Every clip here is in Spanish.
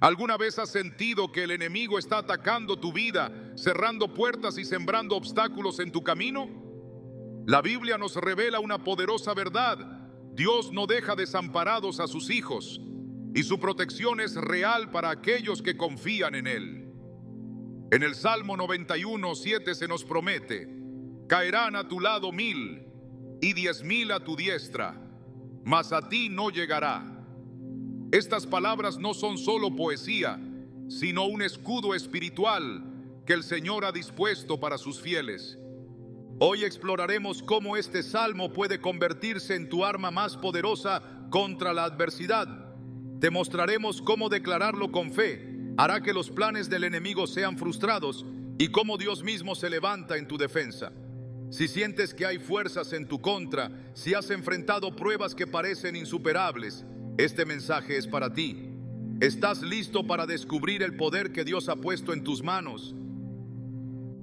¿Alguna vez has sentido que el enemigo está atacando tu vida, cerrando puertas y sembrando obstáculos en tu camino? La Biblia nos revela una poderosa verdad. Dios no deja desamparados a sus hijos, y su protección es real para aquellos que confían en Él. En el Salmo 91:7 se nos promete: caerán a tu lado 1000 y 10,000 a tu diestra, mas a ti no llegará. Estas palabras no son solo poesía, sino un escudo espiritual que el Señor ha dispuesto para sus fieles. Hoy exploraremos cómo este salmo puede convertirse en tu arma más poderosa contra la adversidad. Te mostraremos cómo declararlo con fe hará que los planes del enemigo sean frustrados y cómo Dios mismo se levanta en tu defensa. Si sientes que hay fuerzas en tu contra, si has enfrentado pruebas que parecen insuperables, este mensaje es para ti. ¿Estás listo para descubrir el poder que Dios ha puesto en tus manos?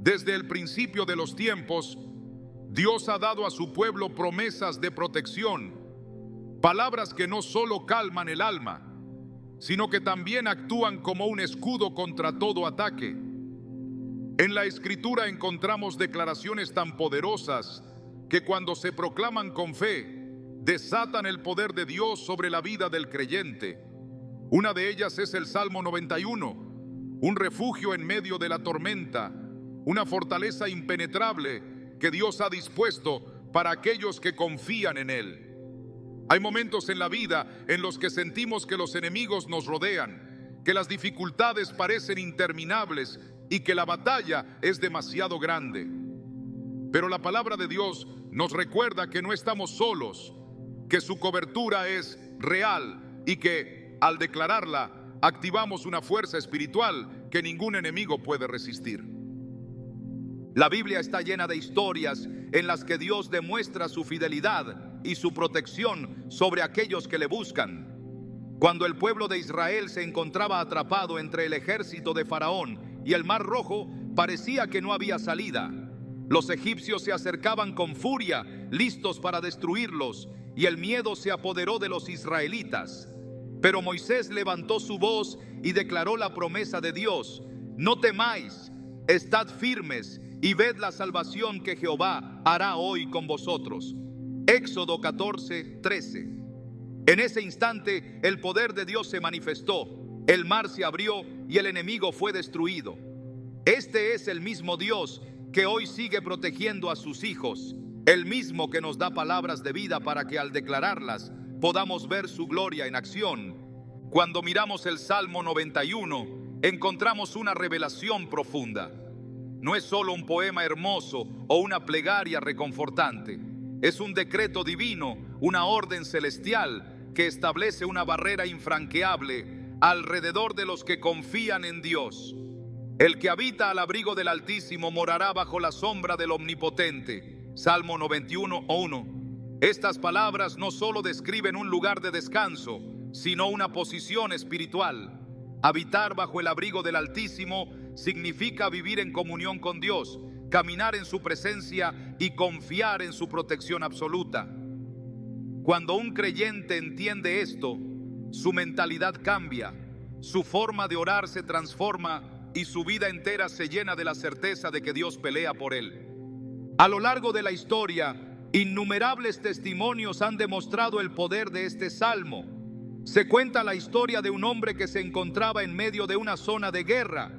Desde el principio de los tiempos, Dios ha dado a su pueblo promesas de protección, palabras que no solo calman el alma, sino que también actúan como un escudo contra todo ataque. En la Escritura encontramos declaraciones tan poderosas que cuando se proclaman con fe, desatan el poder de Dios sobre la vida del creyente. Una de ellas es el Salmo 91, un refugio en medio de la tormenta, una fortaleza impenetrable que Dios ha dispuesto para aquellos que confían en Él. Hay momentos en la vida en los que sentimos que los enemigos nos rodean, que las dificultades parecen interminables y que la batalla es demasiado grande. Pero la palabra de Dios nos recuerda que no estamos solos, que su cobertura es real y que, al declararla, activamos una fuerza espiritual que ningún enemigo puede resistir. La Biblia está llena de historias en las que Dios demuestra su fidelidad y su protección sobre aquellos que le buscan. Cuando el pueblo de Israel se encontraba atrapado entre el ejército de Faraón y el Mar Rojo, parecía que no había salida. Los egipcios se acercaban con furia, listos para destruirlos, y el miedo se apoderó de los israelitas. Pero Moisés levantó su voz y declaró la promesa de Dios: no temáis, estad firmes y ved la salvación que Jehová hará hoy con vosotros. Éxodo 14:13. En ese instante el poder de Dios se manifestó, el mar se abrió y el enemigo fue destruido. Este es el mismo Dios que hoy sigue protegiendo a sus hijos, el mismo que nos da palabras de vida para que al declararlas podamos ver su gloria en acción. Cuando miramos el Salmo 91, encontramos una revelación profunda. No es solo un poema hermoso o una plegaria reconfortante. Es un decreto divino, una orden celestial que establece una barrera infranqueable alrededor de los que confían en Dios. El que habita al abrigo del Altísimo morará bajo la sombra del Omnipotente. Salmo 91:1. Estas palabras no solo describen un lugar de descanso, sino una posición espiritual. Habitar bajo el abrigo del Altísimo significa vivir en comunión con Dios, caminar en su presencia y confiar en su protección absoluta. Cuando un creyente entiende esto, su mentalidad cambia, su forma de orar se transforma y su vida entera se llena de la certeza de que Dios pelea por él. A lo largo de la historia, innumerables testimonios han demostrado el poder de este salmo. Se cuenta la historia de un hombre que se encontraba en medio de una zona de guerra.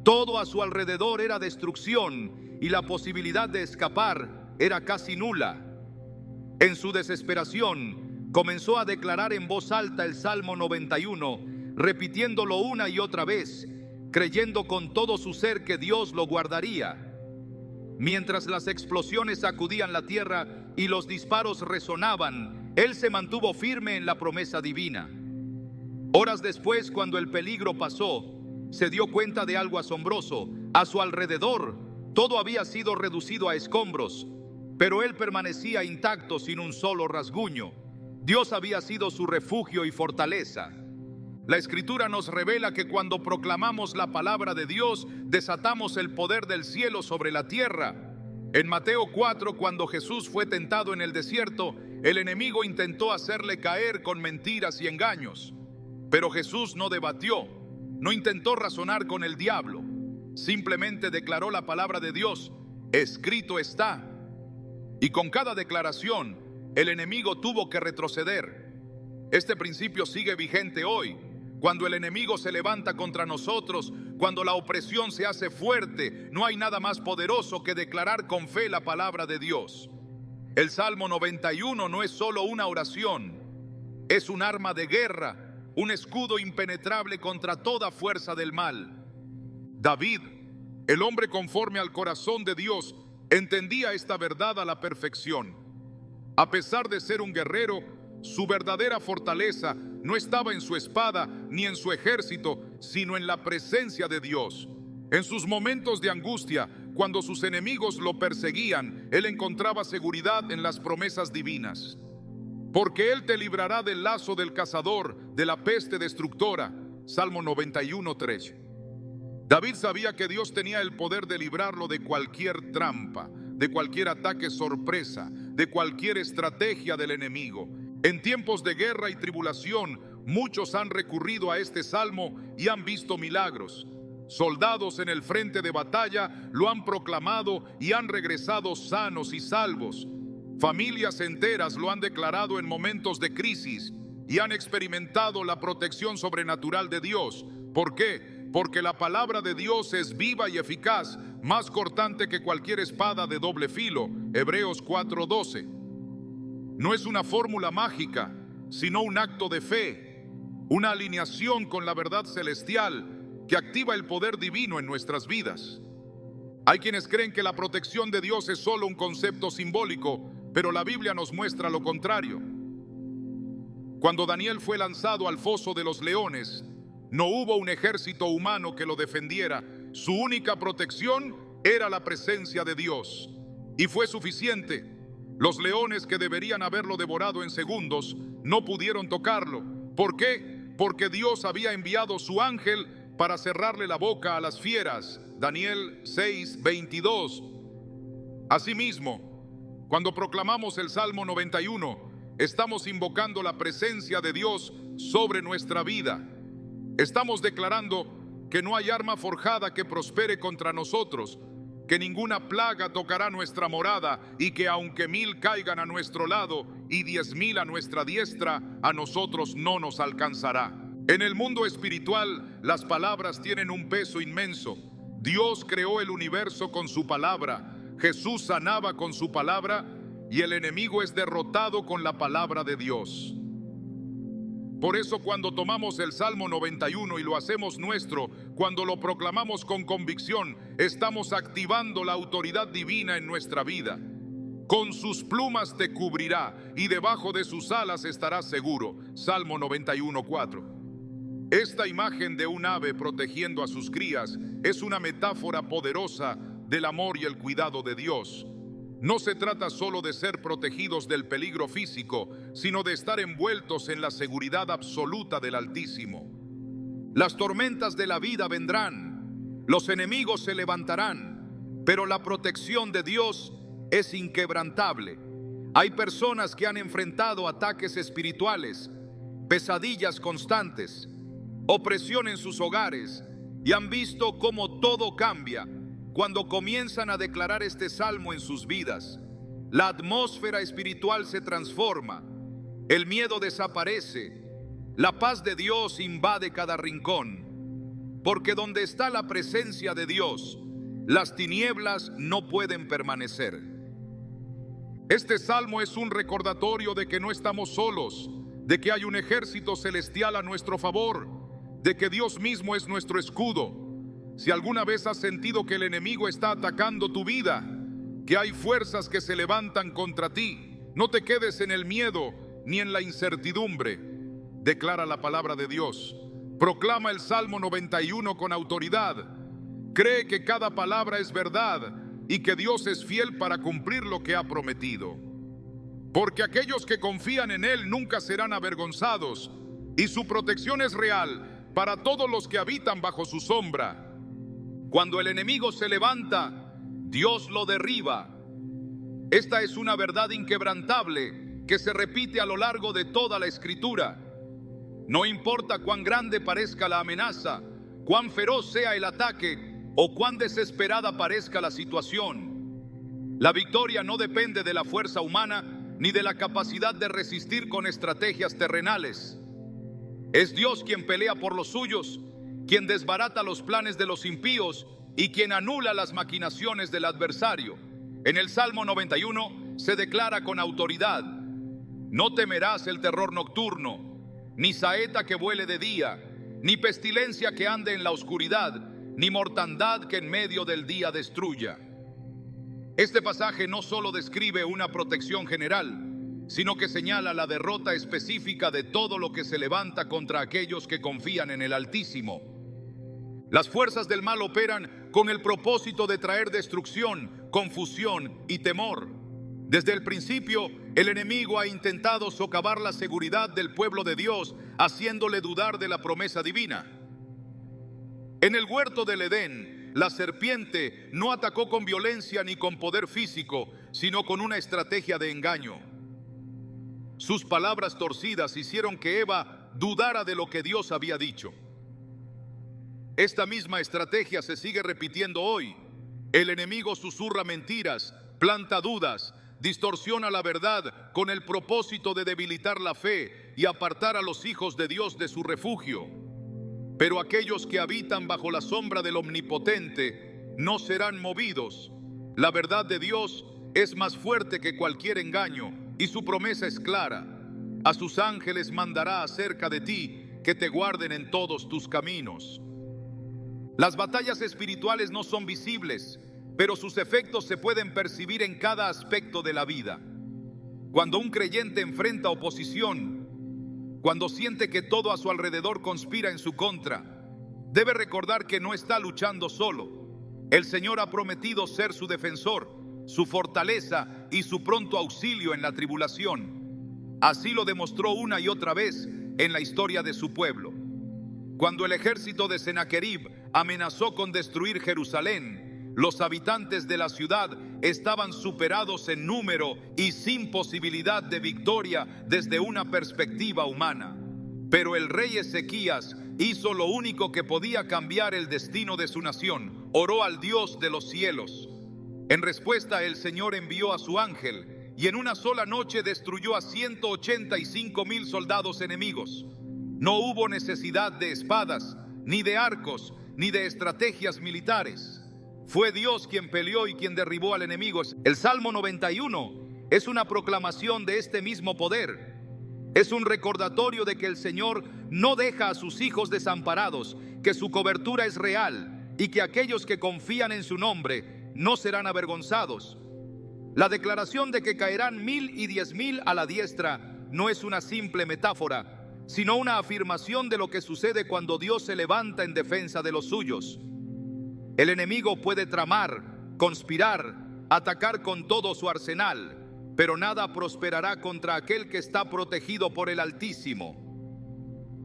Todo a su alrededor era destrucción y la posibilidad de escapar era casi nula. En su desesperación, comenzó a declarar en voz alta el Salmo 91, repitiéndolo una y otra vez, creyendo con todo su ser que Dios lo guardaría. Mientras las explosiones sacudían la tierra y los disparos resonaban, él se mantuvo firme en la promesa divina. Horas después, cuando el peligro pasó, se dio cuenta de algo asombroso. A su alrededor, todo había sido reducido a escombros, pero él permanecía intacto sin un solo rasguño. Dios había sido su refugio y fortaleza. La Escritura nos revela que cuando proclamamos la palabra de Dios, desatamos el poder del cielo sobre la tierra. En Mateo 4, cuando Jesús fue tentado en el desierto, el enemigo intentó hacerle caer con mentiras y engaños. Pero Jesús no debatió. no intentó razonar con el diablo, simplemente declaró la palabra de Dios, escrito está. Y con cada declaración, el enemigo tuvo que retroceder. Este principio sigue vigente hoy. Cuando el enemigo se levanta contra nosotros, cuando la opresión se hace fuerte, no hay nada más poderoso que declarar con fe la palabra de Dios. El Salmo 91 no es solo una oración, es un arma de guerra, un escudo impenetrable contra toda fuerza del mal. David, el hombre conforme al corazón de Dios, entendía esta verdad a la perfección. A pesar de ser un guerrero, su verdadera fortaleza no estaba en su espada ni en su ejército, sino en la presencia de Dios. En sus momentos de angustia, cuando sus enemigos lo perseguían, él encontraba seguridad en las promesas divinas. Porque él te librará del lazo del cazador, de la peste destructora. Salmo 91:3. David sabía que Dios tenía el poder de librarlo de cualquier trampa, de cualquier ataque sorpresa, de cualquier estrategia del enemigo. En tiempos de guerra y tribulación, muchos han recurrido a este salmo y han visto milagros. Soldados en el frente de batalla lo han proclamado y han regresado sanos y salvos. Familias enteras lo han declarado en momentos de crisis y han experimentado la protección sobrenatural de Dios. ¿Por qué? Porque la palabra de Dios es viva y eficaz, más cortante que cualquier espada de doble filo. Hebreos 4:12. No es una fórmula mágica, sino un acto de fe, una alineación con la verdad celestial que activa el poder divino en nuestras vidas. Hay quienes creen que la protección de Dios es solo un concepto simbólico, pero la Biblia nos muestra lo contrario. Cuando Daniel fue lanzado al foso de los leones, no hubo un ejército humano que lo defendiera. Su única protección era la presencia de Dios, y fue suficiente. Los leones, que deberían haberlo devorado en segundos, no pudieron tocarlo. ¿Por qué? Porque Dios había enviado su ángel para cerrarle la boca a las fieras. Daniel 6:22. Asimismo, cuando proclamamos el Salmo 91, estamos invocando la presencia de Dios sobre nuestra vida. Estamos declarando que no hay arma forjada que prospere contra nosotros, que ninguna plaga tocará nuestra morada, y que aunque 1000 caigan a nuestro lado y 10,000 a nuestra diestra, a nosotros no nos alcanzará. En el mundo espiritual, las palabras tienen un peso inmenso. Dios creó el universo con su palabra, Jesús sanaba con su palabra, y el enemigo es derrotado con la palabra de Dios. Por eso, cuando tomamos el Salmo 91 y lo hacemos nuestro, cuando lo proclamamos con convicción, estamos activando la autoridad divina en nuestra vida. Con sus plumas te cubrirá y debajo de sus alas estarás seguro. Salmo 91:4. Esta imagen de un ave protegiendo a sus crías es una metáfora poderosa del amor y el cuidado de Dios. No se trata solo de ser protegidos del peligro físico, sino de estar envueltos en la seguridad absoluta del Altísimo. Las tormentas de la vida vendrán, los enemigos se levantarán, pero la protección de Dios es inquebrantable. Hay personas que han enfrentado ataques espirituales, pesadillas constantes, opresión en sus hogares, y han visto cómo todo cambia cuando comienzan a declarar este salmo en sus vidas. La atmósfera espiritual se transforma, el miedo desaparece, la paz de Dios invade cada rincón, porque donde está la presencia de Dios, las tinieblas no pueden permanecer. Este salmo es un recordatorio de que no estamos solos, de que hay un ejército celestial a nuestro favor, de que Dios mismo es nuestro escudo. Si alguna vez has sentido que el enemigo está atacando tu vida, que hay fuerzas que se levantan contra ti, no te quedes en el miedo ni en la incertidumbre. Declara la palabra de Dios. Proclama el Salmo 91 con autoridad. Cree que cada palabra es verdad y que Dios es fiel para cumplir lo que ha prometido. Porque aquellos que confían en Él nunca serán avergonzados, y su protección es real para todos los que habitan bajo su sombra. Cuando el enemigo se levanta, Dios lo derriba. Esta es una verdad inquebrantable que se repite a lo largo de toda la Escritura. No importa cuán grande parezca la amenaza, cuán feroz sea el ataque o cuán desesperada parezca la situación. La victoria no depende de la fuerza humana ni de la capacidad de resistir con estrategias terrenales. Es Dios quien pelea por los suyos, quien desbarata los planes de los impíos y quien anula las maquinaciones del adversario. En el Salmo 91 se declara con autoridad: no temerás el terror nocturno, ni saeta que vuele de día, ni pestilencia que ande en la oscuridad, ni mortandad que en medio del día destruya. Este pasaje no solo describe una protección general, sino que señala la derrota específica de todo lo que se levanta contra aquellos que confían en el Altísimo. Las fuerzas del mal operan con el propósito de traer destrucción, confusión y temor. Desde el principio, el enemigo ha intentado socavar la seguridad del pueblo de Dios, haciéndole dudar de la promesa divina. En el huerto del Edén, la serpiente no atacó con violencia ni con poder físico, sino con una estrategia de engaño. Sus palabras torcidas hicieron que Eva dudara de lo que Dios había dicho. Esta misma estrategia se sigue repitiendo hoy. El enemigo susurra mentiras, planta dudas, distorsiona la verdad con el propósito de debilitar la fe y apartar a los hijos de Dios de su refugio. Pero aquellos que habitan bajo la sombra del Omnipotente no serán movidos. La verdad de Dios es más fuerte que cualquier engaño y su promesa es clara. A sus ángeles mandará acerca de ti que te guarden en todos tus caminos. Las batallas espirituales no son visibles, pero sus efectos se pueden percibir en cada aspecto de la vida. Cuando un creyente enfrenta oposición, cuando siente que todo a su alrededor conspira en su contra, debe recordar que no está luchando solo. El Señor ha prometido ser su defensor, su fortaleza y su pronto auxilio en la tribulación. Así lo demostró una y otra vez en la historia de su pueblo. Cuando el ejército de Sennacherib amenazó con destruir Jerusalén, los habitantes de la ciudad estaban superados en número y sin posibilidad de victoria desde una perspectiva humana. Pero el rey Ezequías hizo lo único que podía cambiar el destino de su nación: oró al Dios de los cielos. En respuesta, el Señor envió a su ángel y en una sola noche destruyó a 185,000 soldados enemigos. No hubo necesidad de espadas, ni de arcos, ni de estrategias militares. Fue Dios quien peleó y quien derribó al enemigo. El Salmo 91 es una proclamación de este mismo poder. Es un recordatorio de que el Señor no deja a sus hijos desamparados, que su cobertura es real y que aquellos que confían en su nombre no serán avergonzados. La declaración de que caerán 1,000 y 10,000 a la diestra no es una simple metáfora, sino una afirmación de lo que sucede cuando Dios se levanta en defensa de los suyos. El enemigo puede tramar, conspirar, atacar con todo su arsenal, pero nada prosperará contra aquel que está protegido por el Altísimo.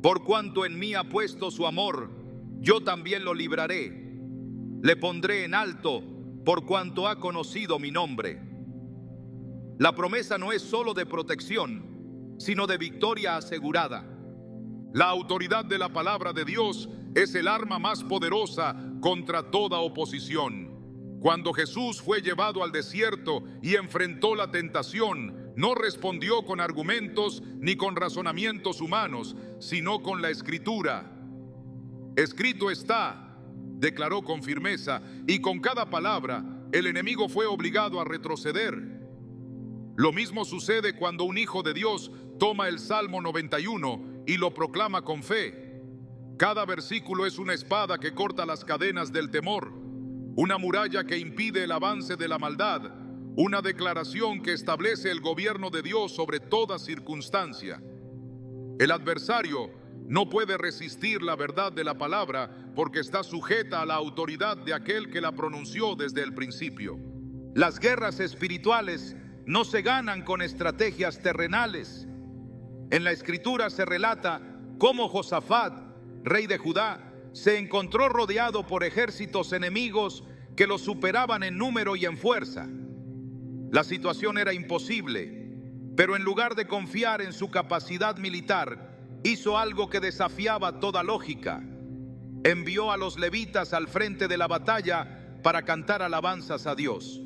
Por cuanto en mí ha puesto su amor, yo también lo libraré. Le pondré en alto por cuanto ha conocido mi nombre. La promesa no es solo de protección, sino de victoria asegurada. La autoridad de la palabra de Dios es el arma más poderosa contra toda oposición. Cuando Jesús fue llevado al desierto y enfrentó la tentación, no respondió con argumentos ni con razonamientos humanos, sino con la Escritura. Escrito está, declaró con firmeza, y con cada palabra el enemigo fue obligado a retroceder. Lo mismo sucede cuando un hijo de Dios toma el Salmo 91 y lo proclama con fe. Cada versículo es una espada que corta las cadenas del temor, una muralla que impide el avance de la maldad, una declaración que establece el gobierno de Dios sobre toda circunstancia. El adversario no puede resistir la verdad de la palabra porque está sujeta a la autoridad de aquel que la pronunció desde el principio. Las guerras espirituales no se ganan con estrategias terrenales. En la Escritura se relata cómo Josafat, rey de Judá, se encontró rodeado por ejércitos enemigos que lo superaban en número y en fuerza. La situación era imposible, pero en lugar de confiar en su capacidad militar, hizo algo que desafiaba toda lógica. envió a los levitas al frente de la batalla para cantar alabanzas a Dios.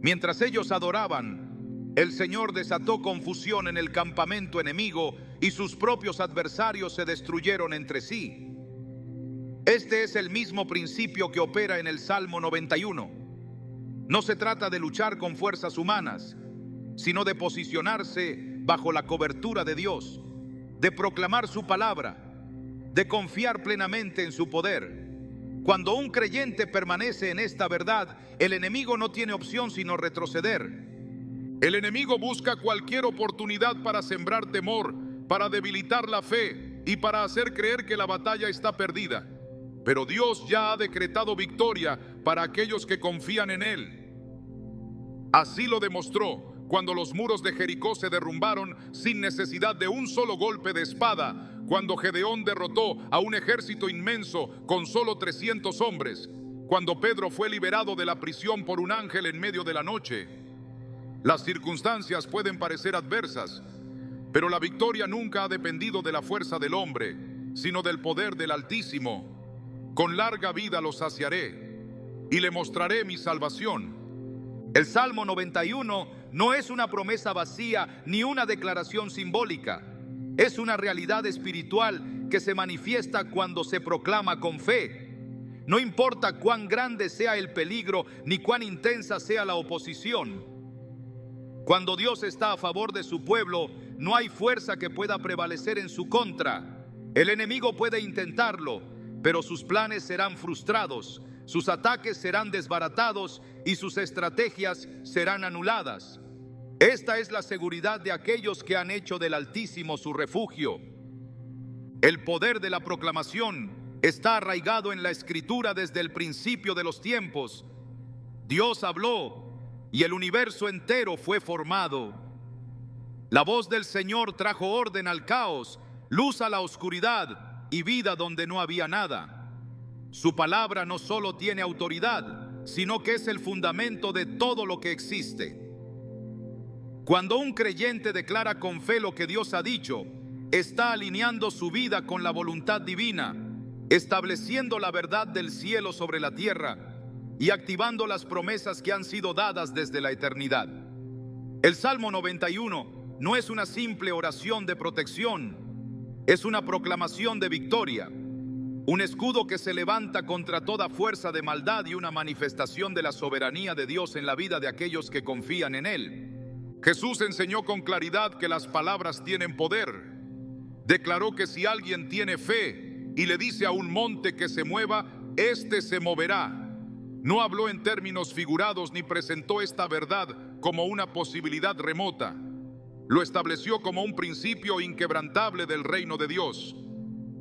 Mientras ellos adoraban, el Señor desató confusión en el campamento enemigo y sus propios adversarios se destruyeron entre sí. Este es el mismo principio que opera en el Salmo 91. No se trata de luchar con fuerzas humanas, sino de posicionarse bajo la cobertura de Dios, de proclamar su palabra, de confiar plenamente en su poder. Cuando un creyente permanece en esta verdad, el enemigo no tiene opción sino retroceder. El enemigo busca cualquier oportunidad para sembrar temor, para debilitar la fe y para hacer creer que la batalla está perdida. Pero Dios ya ha decretado victoria para aquellos que confían en Él. Así lo demostró cuando los muros de Jericó se derrumbaron sin necesidad de un solo golpe de espada, cuando Gedeón derrotó a un ejército inmenso con solo 300 hombres, cuando Pedro fue liberado de la prisión por un ángel en medio de la noche. Las circunstancias pueden parecer adversas, pero la victoria nunca ha dependido de la fuerza del hombre, sino del poder del Altísimo. Con larga vida lo saciaré y le mostraré mi salvación. El Salmo 91 no es una promesa vacía ni una declaración simbólica. Es una realidad espiritual que se manifiesta cuando se proclama con fe. No importa cuán grande sea el peligro ni cuán intensa sea la oposición. Cuando Dios está a favor de su pueblo, no hay fuerza que pueda prevalecer en su contra. El enemigo puede intentarlo, pero sus planes serán frustrados, sus ataques serán desbaratados y sus estrategias serán anuladas. Esta es la seguridad de aquellos que han hecho del Altísimo su refugio. El poder de la proclamación está arraigado en la Escritura desde el principio de los tiempos. Dios habló y el universo entero fue formado. La voz del Señor trajo orden al caos, luz a la oscuridad y vida donde no había nada. Su palabra no solo tiene autoridad, sino que es el fundamento de todo lo que existe. Cuando un creyente declara con fe lo que Dios ha dicho, está alineando su vida con la voluntad divina, estableciendo la verdad del cielo sobre la tierra y activando las promesas que han sido dadas desde la eternidad. El Salmo 91 no es una simple oración de protección, es una proclamación de victoria, un escudo que se levanta contra toda fuerza de maldad y una manifestación de la soberanía de Dios en la vida de aquellos que confían en Él. Jesús enseñó con claridad que las palabras tienen poder. Declaró que si alguien tiene fe y le dice a un monte que se mueva, éste se moverá. No habló en términos figurados ni presentó esta verdad como una posibilidad remota. Lo estableció como un principio inquebrantable del reino de Dios.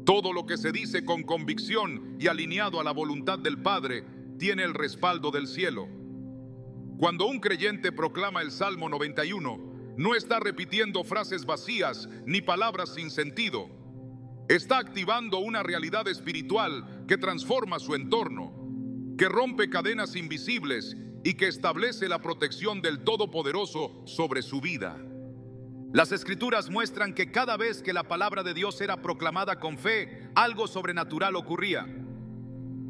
Todo lo que se dice con convicción y alineado a la voluntad del Padre tiene el respaldo del cielo. Cuando un creyente proclama el Salmo 91, no está repitiendo frases vacías ni palabras sin sentido. Está activando una realidad espiritual que transforma su entorno, que rompe cadenas invisibles y que establece la protección del Todopoderoso sobre su vida. Las Escrituras muestran que cada vez que la palabra de Dios era proclamada con fe, algo sobrenatural ocurría.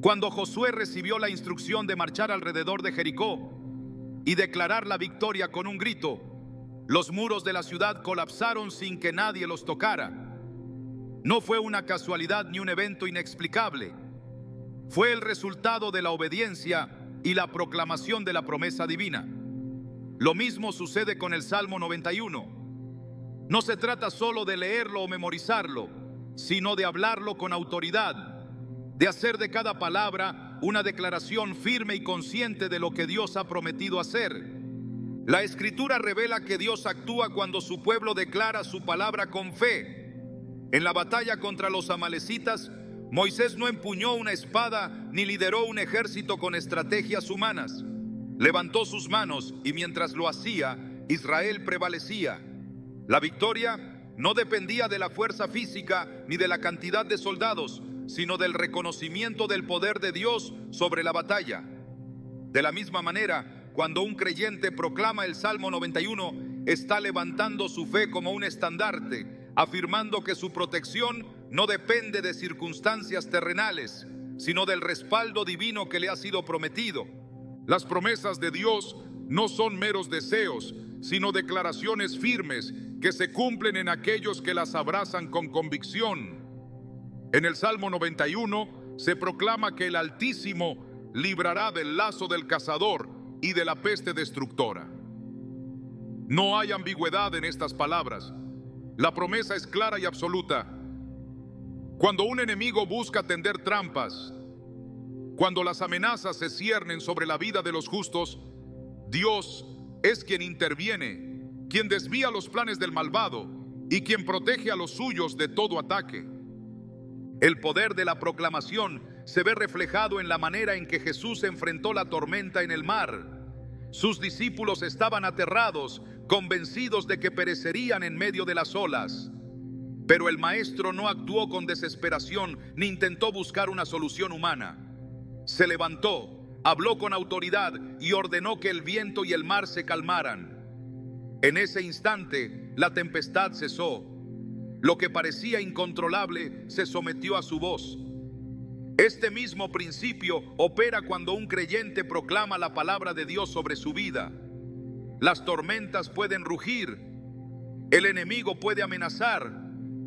Cuando Josué recibió la instrucción de marchar alrededor de Jericó y declarar la victoria con un grito, los muros de la ciudad colapsaron sin que nadie los tocara. No fue una casualidad ni un evento inexplicable. Fue el resultado de la obediencia y la proclamación de la promesa divina. Lo mismo sucede con el Salmo 91. No se trata solo de leerlo o memorizarlo, sino de hablarlo con autoridad, de hacer de cada palabra una declaración firme y consciente de lo que Dios ha prometido hacer. La Escritura revela que Dios actúa cuando su pueblo declara su palabra con fe. En la batalla contra los amalecitas, Moisés no empuñó una espada ni lideró un ejército con estrategias humanas. Levantó sus manos y mientras lo hacía, Israel prevalecía. La victoria no dependía de la fuerza física ni de la cantidad de soldados, sino del reconocimiento del poder de Dios sobre la batalla. De la misma manera, cuando un creyente proclama el Salmo 91, está levantando su fe como un estandarte, afirmando que su protección no depende de circunstancias terrenales, sino del respaldo divino que le ha sido prometido. Las promesas de Dios no son meros deseos, sino declaraciones firmes que se cumplen en aquellos que las abrazan con convicción. En el Salmo 91 se proclama que el Altísimo librará del lazo del cazador y de la peste destructora. No hay ambigüedad en estas palabras. La promesa es clara y absoluta. Cuando un enemigo busca tender trampas, cuando las amenazas se ciernen sobre la vida de los justos, Dios es quien interviene, quien desvía los planes del malvado y quien protege a los suyos de todo ataque. El poder de la proclamación se ve reflejado en la manera en que Jesús enfrentó la tormenta en el mar. Sus discípulos estaban aterrados, convencidos de que perecerían en medio de las olas. Pero el Maestro no actuó con desesperación ni intentó buscar una solución humana. Se levantó, habló con autoridad y ordenó que el viento y el mar se calmaran. En ese instante, la tempestad cesó. Lo que parecía incontrolable se sometió a su voz. Este mismo principio opera cuando un creyente proclama la palabra de Dios sobre su vida. Las tormentas pueden rugir, el enemigo puede amenazar,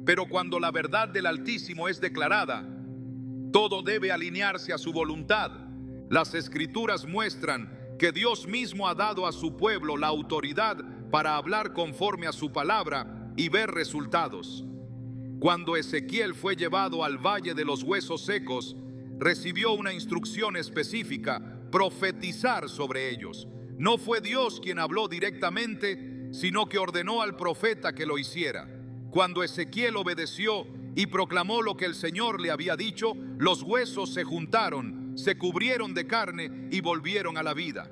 pero cuando la verdad del Altísimo es declarada, todo debe alinearse a su voluntad. Las Escrituras muestran que Dios mismo ha dado a su pueblo la autoridad para hablar conforme a su palabra y ver resultados. Cuando Ezequiel fue llevado al valle de los huesos secos, recibió una instrucción específica: profetizar sobre ellos. No fue Dios quien habló directamente, sino que ordenó al profeta que lo hiciera. Cuando Ezequiel obedeció y proclamó lo que el Señor le había dicho, los huesos se juntaron, se cubrieron de carne y volvieron a la vida.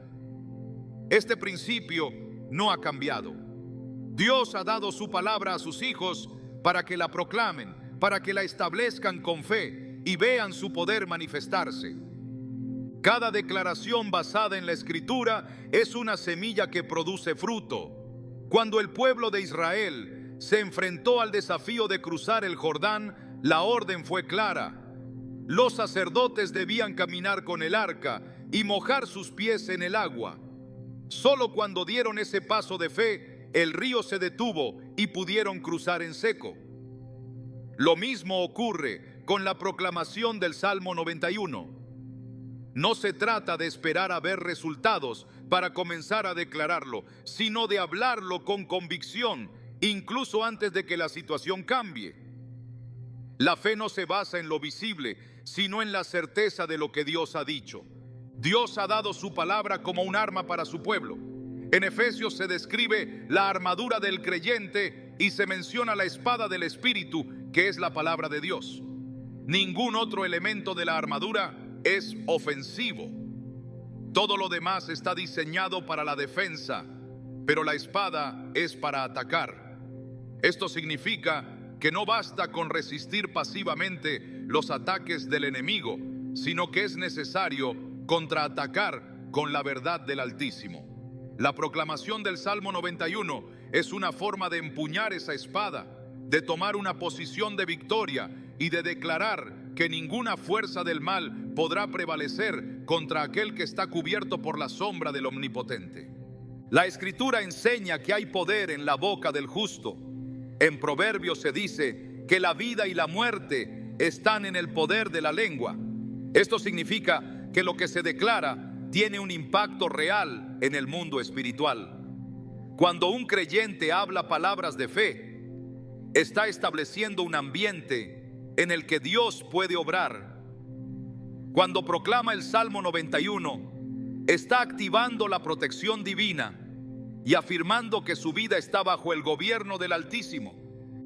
Este principio no ha cambiado. Dios ha dado su palabra a sus hijos para que la proclamen, para que la establezcan con fe y vean su poder manifestarse. Cada declaración basada en la Escritura es una semilla que produce fruto. Cuando el pueblo de Israel se enfrentó al desafío de cruzar el Jordán, la orden fue clara. Los sacerdotes debían caminar con el arca y mojar sus pies en el agua. Solo cuando dieron ese paso de fe, el río se detuvo y pudieron cruzar en seco. Lo mismo ocurre con la proclamación del Salmo 91. No se trata de esperar a ver resultados para comenzar a declararlo, sino de hablarlo con convicción, incluso antes de que la situación cambie. La fe no se basa en lo visible, sino en la certeza de lo que Dios ha dicho. Dios ha dado su palabra como un arma para su pueblo. En Efesios se describe la armadura del creyente y se menciona la espada del Espíritu, que es la palabra de Dios. Ningún otro elemento de la armadura es ofensivo. Todo lo demás está diseñado para la defensa, pero la espada es para atacar. Esto significa que no basta con resistir pasivamente los ataques del enemigo, sino que es necesario contraatacar con la verdad del Altísimo. La proclamación del Salmo 91 es una forma de empuñar esa espada, de tomar una posición de victoria y de declarar que ninguna fuerza del mal podrá prevalecer contra aquel que está cubierto por la sombra del Omnipotente. La Escritura enseña que hay poder en la boca del justo. En Proverbios se dice que la vida y la muerte están en el poder de la lengua. Esto significa que lo que se declara tiene un impacto real en el mundo espiritual. Cuando un creyente habla palabras de fe, está estableciendo un ambiente en el que Dios puede obrar. Cuando proclama el Salmo 91, está activando la protección divina y afirmando que su vida está bajo el gobierno del Altísimo.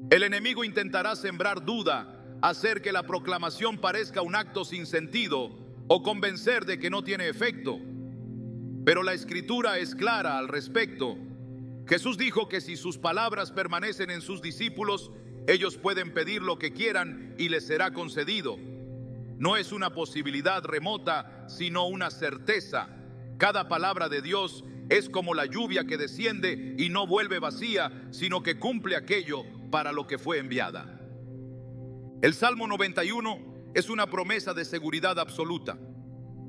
El enemigo intentará sembrar duda, hacer que la proclamación parezca un acto sin sentido o convencer de que no tiene efecto. Pero la Escritura es clara al respecto. Jesús dijo que si sus palabras permanecen en sus discípulos, ellos pueden pedir lo que quieran y les será concedido. No es una posibilidad remota, sino una certeza. Cada palabra de Dios es como la lluvia que desciende y no vuelve vacía, sino que cumple aquello para lo que fue enviada. El Salmo 91 es una promesa de seguridad absoluta.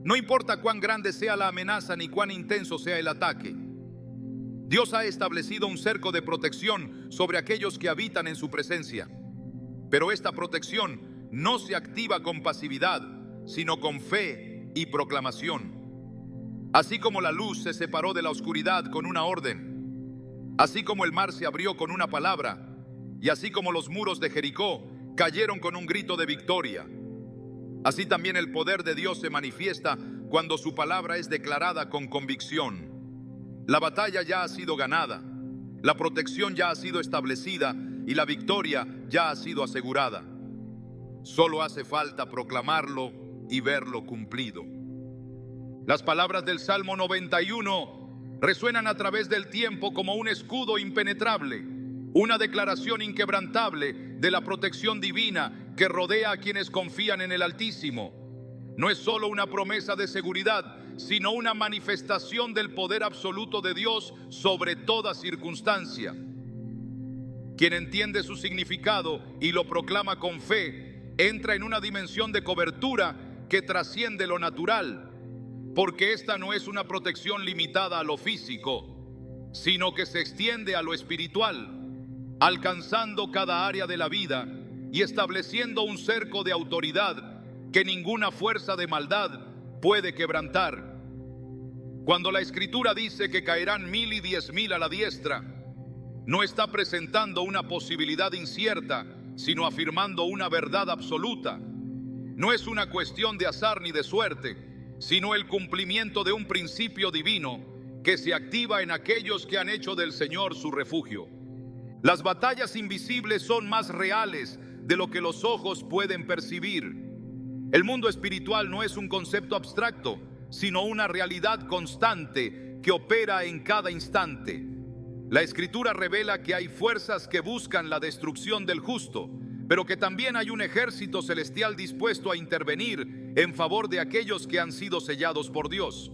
No importa cuán grande sea la amenaza ni cuán intenso sea el ataque. Dios ha establecido un cerco de protección sobre aquellos que habitan en su presencia. Pero esta protección no se activa con pasividad, sino con fe y proclamación. Así como la luz se separó de la oscuridad con una orden, así como el mar se abrió con una palabra, y así como los muros de Jericó cayeron con un grito de victoria, así también el poder de Dios se manifiesta cuando su palabra es declarada con convicción. La batalla ya ha sido ganada, la protección ya ha sido establecida y la victoria ya ha sido asegurada. Solo hace falta proclamarlo y verlo cumplido. Las palabras del Salmo 91 resuenan a través del tiempo como un escudo impenetrable, una declaración inquebrantable de la protección divina que rodea a quienes confían en el Altísimo. No es solo una promesa de seguridad, sino una manifestación del poder absoluto de Dios sobre toda circunstancia. Quien entiende su significado y lo proclama con fe, entra en una dimensión de cobertura que trasciende lo natural, porque esta no es una protección limitada a lo físico, sino que se extiende a lo espiritual, alcanzando cada área de la vida y estableciendo un cerco de autoridad que ninguna fuerza de maldad puede quebrantar. Cuando la Escritura dice que caerán 1000 y 10,000 a la diestra, no está presentando una posibilidad incierta, sino afirmando una verdad absoluta. No es una cuestión de azar ni de suerte, sino el cumplimiento de un principio divino que se activa en aquellos que han hecho del Señor su refugio. Las batallas invisibles son más reales de lo que los ojos pueden percibir. El mundo espiritual no es un concepto abstracto, sino una realidad constante que opera en cada instante. La Escritura revela que hay fuerzas que buscan la destrucción del justo, pero que también hay un ejército celestial dispuesto a intervenir en favor de aquellos que han sido sellados por Dios.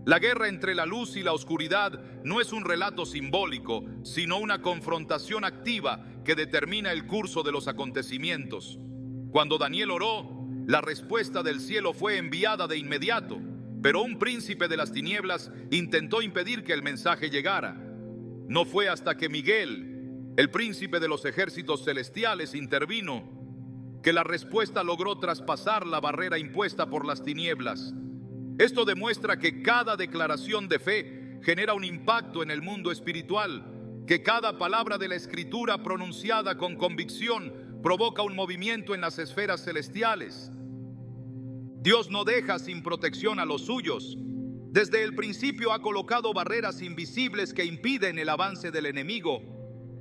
La guerra entre la luz y la oscuridad no es un relato simbólico, sino una confrontación activa que determina el curso de los acontecimientos. Cuando Daniel oró, la respuesta del cielo fue enviada de inmediato, pero un príncipe de las tinieblas intentó impedir que el mensaje llegara. No fue hasta que Miguel, el príncipe de los ejércitos celestiales, intervino, que la respuesta logró traspasar la barrera impuesta por las tinieblas. Esto demuestra que cada declaración de fe genera un impacto en el mundo espiritual, que cada palabra de la Escritura pronunciada con convicción provoca un movimiento en las esferas celestiales. Dios no deja sin protección a los suyos. Desde el principio ha colocado barreras invisibles que impiden el avance del enemigo,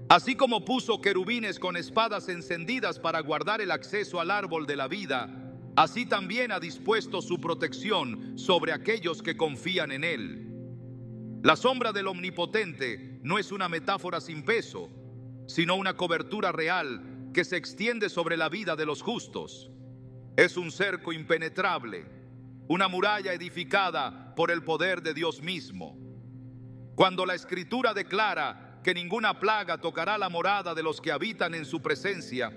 así como puso querubines con espadas encendidas para guardar el acceso al árbol de la vida. Así también ha dispuesto su protección sobre aquellos que confían en Él. La sombra del Omnipotente no es una metáfora sin peso, sino una cobertura real que se extiende sobre la vida de los justos. Es un cerco impenetrable, una muralla edificada por el poder de Dios mismo. Cuando la Escritura declara que ninguna plaga tocará la morada de los que habitan en su presencia,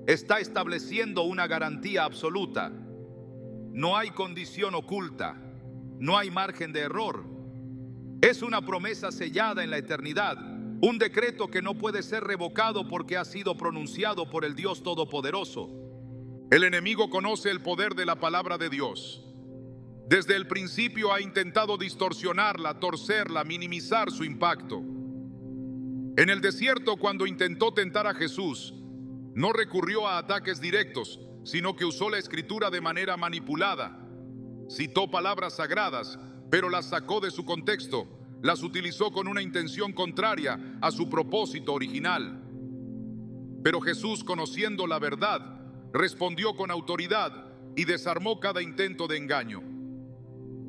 está estableciendo una garantía absoluta. No hay condición oculta, no hay margen de error. Es una promesa sellada en la eternidad, un decreto que no puede ser revocado porque ha sido pronunciado por el Dios Todopoderoso. El enemigo conoce el poder de la palabra de Dios. Desde el principio ha intentado distorsionarla, torcerla, minimizar su impacto. En el desierto, cuando intentó tentar a Jesús, no recurrió a ataques directos, sino que usó la Escritura de manera manipulada. Citó palabras sagradas, pero las sacó de su contexto, las utilizó con una intención contraria a su propósito original. Pero Jesús, conociendo la verdad, respondió con autoridad y desarmó cada intento de engaño.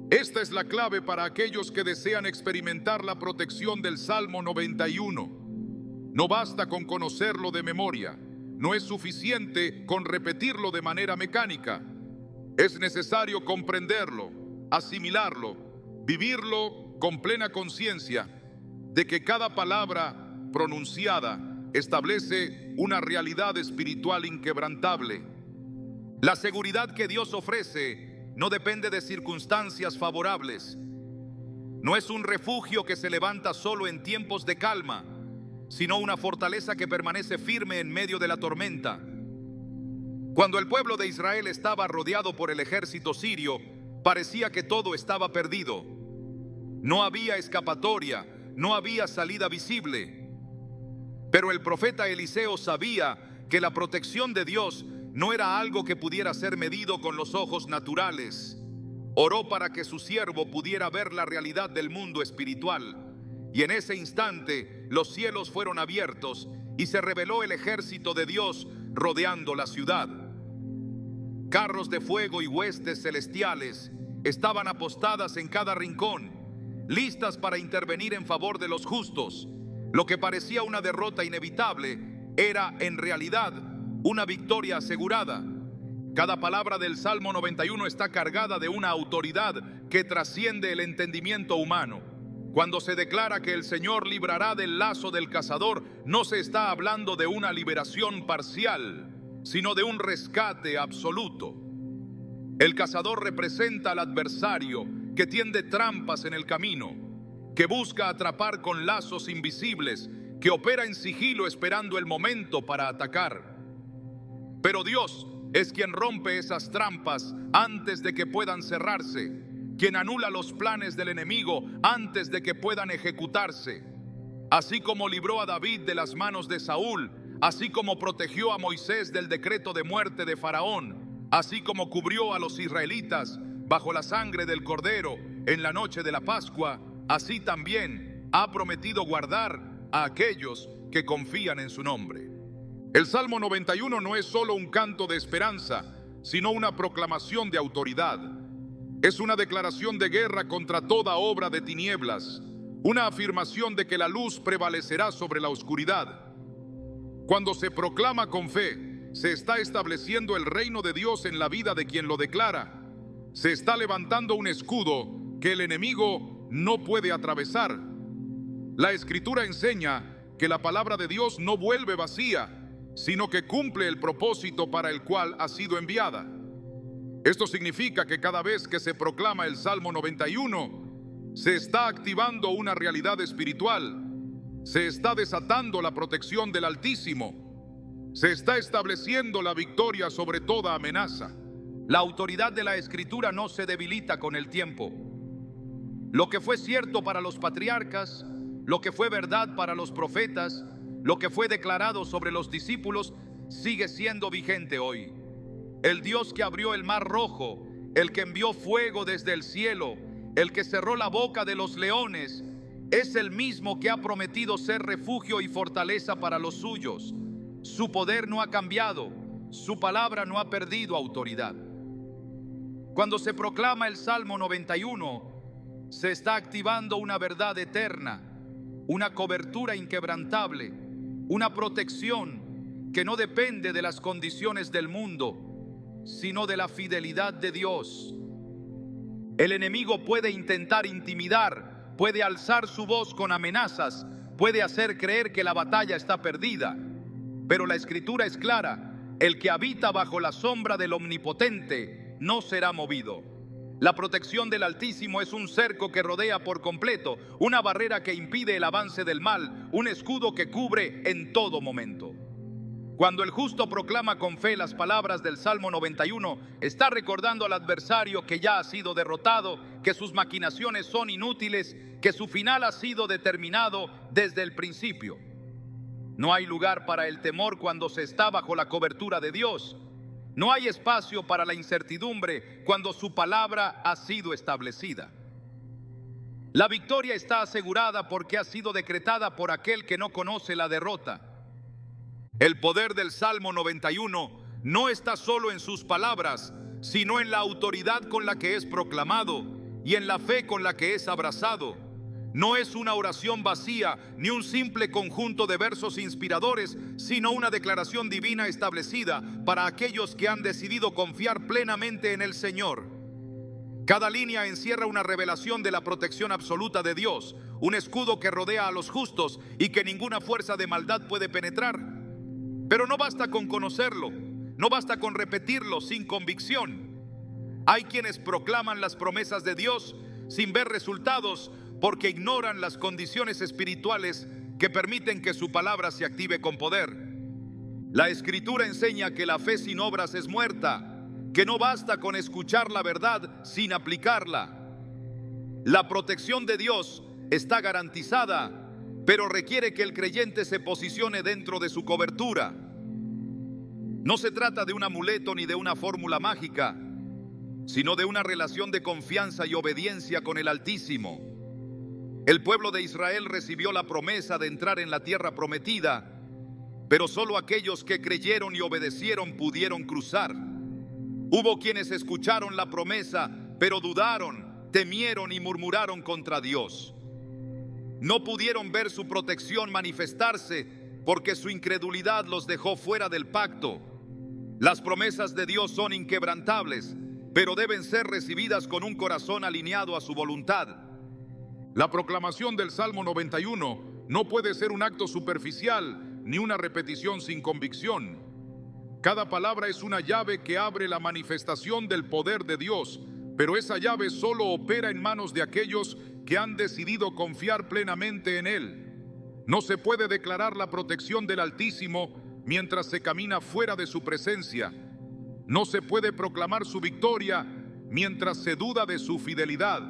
Esta es la clave para aquellos que desean experimentar la protección del Salmo 91. No basta con conocerlo de memoria. No es suficiente con repetirlo de manera mecánica. Es necesario comprenderlo, asimilarlo, vivirlo con plena conciencia de que cada palabra pronunciada establece una realidad espiritual inquebrantable. La seguridad que Dios ofrece no depende de circunstancias favorables. No es un refugio que se levanta solo en tiempos de calma, sino una fortaleza que permanece firme en medio de la tormenta. Cuando el pueblo de Israel estaba rodeado por el ejército sirio, parecía que todo estaba perdido. No había escapatoria, no había salida visible. Pero el profeta Eliseo sabía que la protección de Dios no era algo que pudiera ser medido con los ojos naturales. Oró para que su siervo pudiera ver la realidad del mundo espiritual. Y en ese instante los cielos fueron abiertos y se reveló el ejército de Dios rodeando la ciudad. Carros de fuego y huestes celestiales estaban apostadas en cada rincón, listas para intervenir en favor de los justos. Lo que parecía una derrota inevitable era en realidad una victoria asegurada. Cada palabra del Salmo 91 está cargada de una autoridad que trasciende el entendimiento humano. Cuando se declara que el Señor librará del lazo del cazador, no se está hablando de una liberación parcial, sino de un rescate absoluto. El cazador representa al adversario que tiende trampas en el camino, que busca atrapar con lazos invisibles, que opera en sigilo esperando el momento para atacar. Pero Dios es quien rompe esas trampas antes de que puedan cerrarse, quien anula los planes del enemigo antes de que puedan ejecutarse. Así como libró a David de las manos de Saúl, así como protegió a Moisés del decreto de muerte de Faraón, así como cubrió a los israelitas bajo la sangre del Cordero en la noche de la Pascua, así también ha prometido guardar a aquellos que confían en su nombre. El Salmo 91 no es solo un canto de esperanza, sino una proclamación de autoridad. Es una declaración de guerra contra toda obra de tinieblas, una afirmación de que la luz prevalecerá sobre la oscuridad. Cuando se proclama con fe, se está estableciendo el reino de Dios en la vida de quien lo declara. Se está levantando un escudo que el enemigo no puede atravesar. La Escritura enseña que la palabra de Dios no vuelve vacía, sino que cumple el propósito para el cual ha sido enviada. Esto significa que cada vez que se proclama el Salmo 91, se está activando una realidad espiritual, se está desatando la protección del Altísimo, se está estableciendo la victoria sobre toda amenaza. La autoridad de la Escritura no se debilita con el tiempo. Lo que fue cierto para los patriarcas, lo que fue verdad para los profetas, lo que fue declarado sobre los discípulos, sigue siendo vigente hoy. El Dios que abrió el mar rojo, el que envió fuego desde el cielo, el que cerró la boca de los leones, es el mismo que ha prometido ser refugio y fortaleza para los suyos. Su poder no ha cambiado, su palabra no ha perdido autoridad. Cuando se proclama el Salmo 91, se está activando una verdad eterna, una cobertura inquebrantable, una protección que no depende de las condiciones del mundo, sino de la fidelidad de Dios. El enemigo puede intentar intimidar, puede alzar su voz con amenazas, puede hacer creer que la batalla está perdida, pero la Escritura es clara: el que habita bajo la sombra del Omnipotente no será movido. La protección del Altísimo es un cerco que rodea por completo, una barrera que impide el avance del mal, un escudo que cubre en todo momento. Cuando el justo proclama con fe las palabras del Salmo 91, está recordando al adversario que ya ha sido derrotado, que sus maquinaciones son inútiles, que su final ha sido determinado desde el principio. No hay lugar para el temor cuando se está bajo la cobertura de Dios. No hay espacio para la incertidumbre cuando su palabra ha sido establecida. La victoria está asegurada porque ha sido decretada por aquel que no conoce la derrota. El poder del Salmo 91 no está solo en sus palabras, sino en la autoridad con la que es proclamado y en la fe con la que es abrazado. No es una oración vacía ni un simple conjunto de versos inspiradores, sino una declaración divina establecida para aquellos que han decidido confiar plenamente en el Señor. Cada línea encierra una revelación de la protección absoluta de Dios, un escudo que rodea a los justos y que ninguna fuerza de maldad puede penetrar. Pero no basta con conocerlo, no basta con repetirlo sin convicción. Hay quienes proclaman las promesas de Dios sin ver resultados porque ignoran las condiciones espirituales que permiten que su palabra se active con poder. La Escritura enseña que la fe sin obras es muerta, que no basta con escuchar la verdad sin aplicarla. La protección de Dios está garantizada, pero requiere que el creyente se posicione dentro de su cobertura. No se trata de un amuleto ni de una fórmula mágica, sino de una relación de confianza y obediencia con el Altísimo. El pueblo de Israel recibió la promesa de entrar en la tierra prometida, pero solo aquellos que creyeron y obedecieron pudieron cruzar. Hubo quienes escucharon la promesa, pero dudaron, temieron y murmuraron contra Dios. No pudieron ver su protección manifestarse porque su incredulidad los dejó fuera del pacto. Las promesas de Dios son inquebrantables, pero deben ser recibidas con un corazón alineado a su voluntad. La proclamación del Salmo 91 no puede ser un acto superficial ni una repetición sin convicción. Cada palabra es una llave que abre la manifestación del poder de Dios, pero esa llave solo opera en manos de aquellos que han decidido confiar plenamente en Él. No se puede declarar la protección del Altísimo mientras se camina fuera de su presencia. No se puede proclamar su victoria mientras se duda de su fidelidad.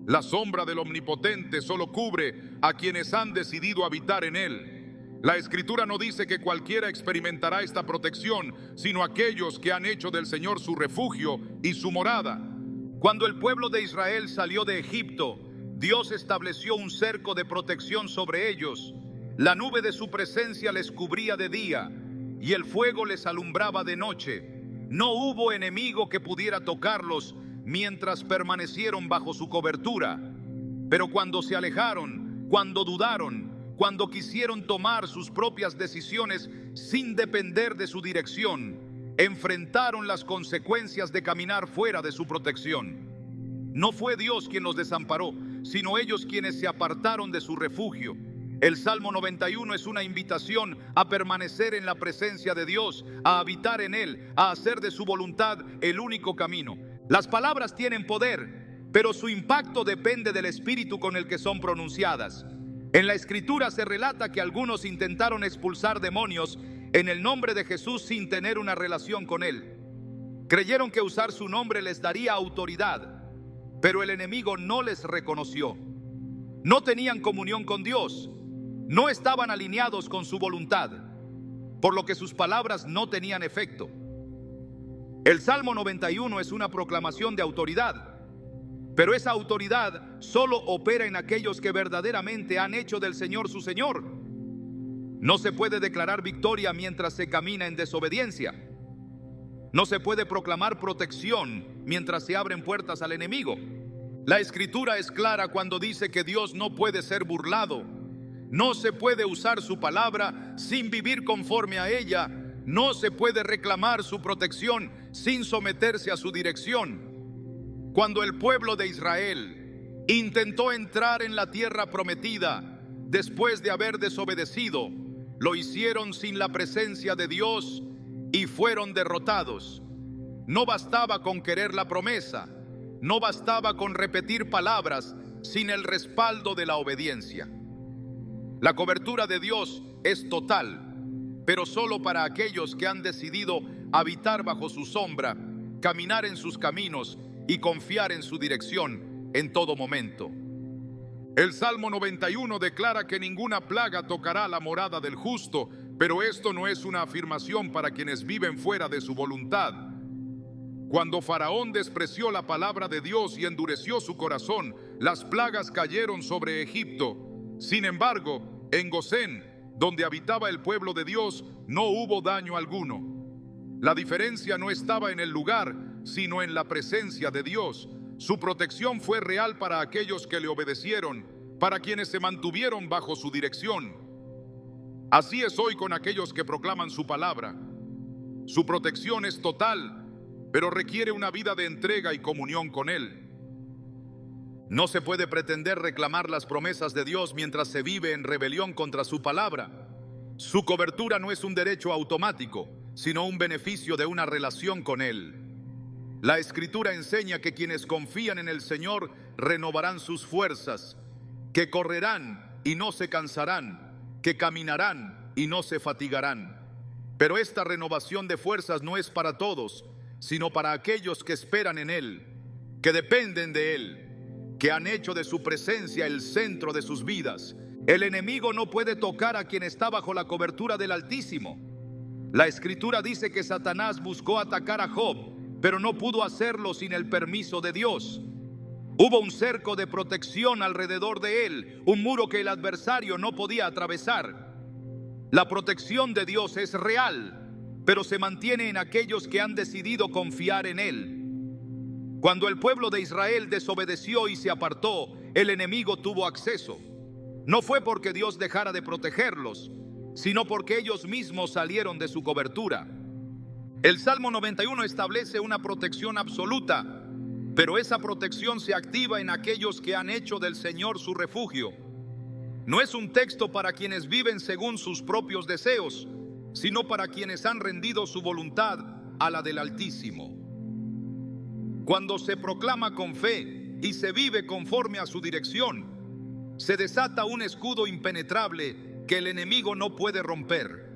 La sombra del Omnipotente solo cubre a quienes han decidido habitar en Él. La Escritura no dice que cualquiera experimentará esta protección, sino aquellos que han hecho del Señor su refugio y su morada. Cuando el pueblo de Israel salió de Egipto, Dios estableció un cerco de protección sobre ellos. La nube de su presencia les cubría de día y el fuego les alumbraba de noche. No hubo enemigo que pudiera tocarlos mientras permanecieron bajo su cobertura. Pero cuando se alejaron, cuando dudaron, cuando quisieron tomar sus propias decisiones sin depender de su dirección, enfrentaron las consecuencias de caminar fuera de su protección. No fue Dios quien los desamparó, sino ellos quienes se apartaron de su refugio. El Salmo 91 es una invitación a permanecer en la presencia de Dios, a habitar en Él, a hacer de su voluntad el único camino. Las palabras tienen poder, pero su impacto depende del espíritu con el que son pronunciadas. En la Escritura se relata que algunos intentaron expulsar demonios en el nombre de Jesús sin tener una relación con Él. Creyeron que usar su nombre les daría autoridad, pero el enemigo no les reconoció. No tenían comunión con Dios, no estaban alineados con su voluntad, por lo que sus palabras no tenían efecto. El Salmo 91 es una proclamación de autoridad, pero esa autoridad solo opera en aquellos que verdaderamente han hecho del Señor su Señor. No se puede declarar victoria mientras se camina en desobediencia. No se puede proclamar protección mientras se abren puertas al enemigo. La Escritura es clara cuando dice que Dios no puede ser burlado. No se puede usar su palabra sin vivir conforme a ella. No se puede reclamar su protección sin someterse a su dirección. Cuando el pueblo de Israel intentó entrar en la tierra prometida después de haber desobedecido, lo hicieron sin la presencia de Dios y fueron derrotados. No bastaba con querer la promesa, no bastaba con repetir palabras sin el respaldo de la obediencia. La cobertura de Dios es total, pero solo para aquellos que han decidido habitar bajo su sombra, caminar en sus caminos y confiar en su dirección en todo momento. El Salmo 91 declara que ninguna plaga tocará la morada del justo, pero esto no es una afirmación para quienes viven fuera de su voluntad. Cuando Faraón despreció la palabra de Dios y endureció su corazón, las plagas cayeron sobre Egipto. Sin embargo, en Gosén, donde habitaba el pueblo de Dios, no hubo daño alguno. La diferencia no estaba en el lugar, sino en la presencia de Dios. Su protección fue real para aquellos que le obedecieron, para quienes se mantuvieron bajo su dirección. Así es hoy con aquellos que proclaman su palabra. Su protección es total, pero requiere una vida de entrega y comunión con Él. No se puede pretender reclamar las promesas de Dios mientras se vive en rebelión contra su palabra. Su cobertura no es un derecho automático, sino un beneficio de una relación con Él. La Escritura enseña que quienes confían en el Señor renovarán sus fuerzas, que correrán y no se cansarán, que caminarán y no se fatigarán. Pero esta renovación de fuerzas no es para todos, sino para aquellos que esperan en Él, que dependen de Él, que han hecho de su presencia el centro de sus vidas. El enemigo no puede tocar a quien está bajo la cobertura del Altísimo. La Escritura dice que Satanás buscó atacar a Job, pero no pudo hacerlo sin el permiso de Dios. Hubo un cerco de protección alrededor de él, un muro que el adversario no podía atravesar. La protección de Dios es real, pero se mantiene en aquellos que han decidido confiar en Él. Cuando el pueblo de Israel desobedeció y se apartó, el enemigo tuvo acceso. No fue porque Dios dejara de protegerlos, sino porque ellos mismos salieron de su cobertura. El Salmo 91 establece una protección absoluta, pero esa protección se activa en aquellos que han hecho del Señor su refugio. No es un texto para quienes viven según sus propios deseos, sino para quienes han rendido su voluntad a la del Altísimo. Cuando se proclama con fe y se vive conforme a su dirección, se desata un escudo impenetrable que el enemigo no puede romper.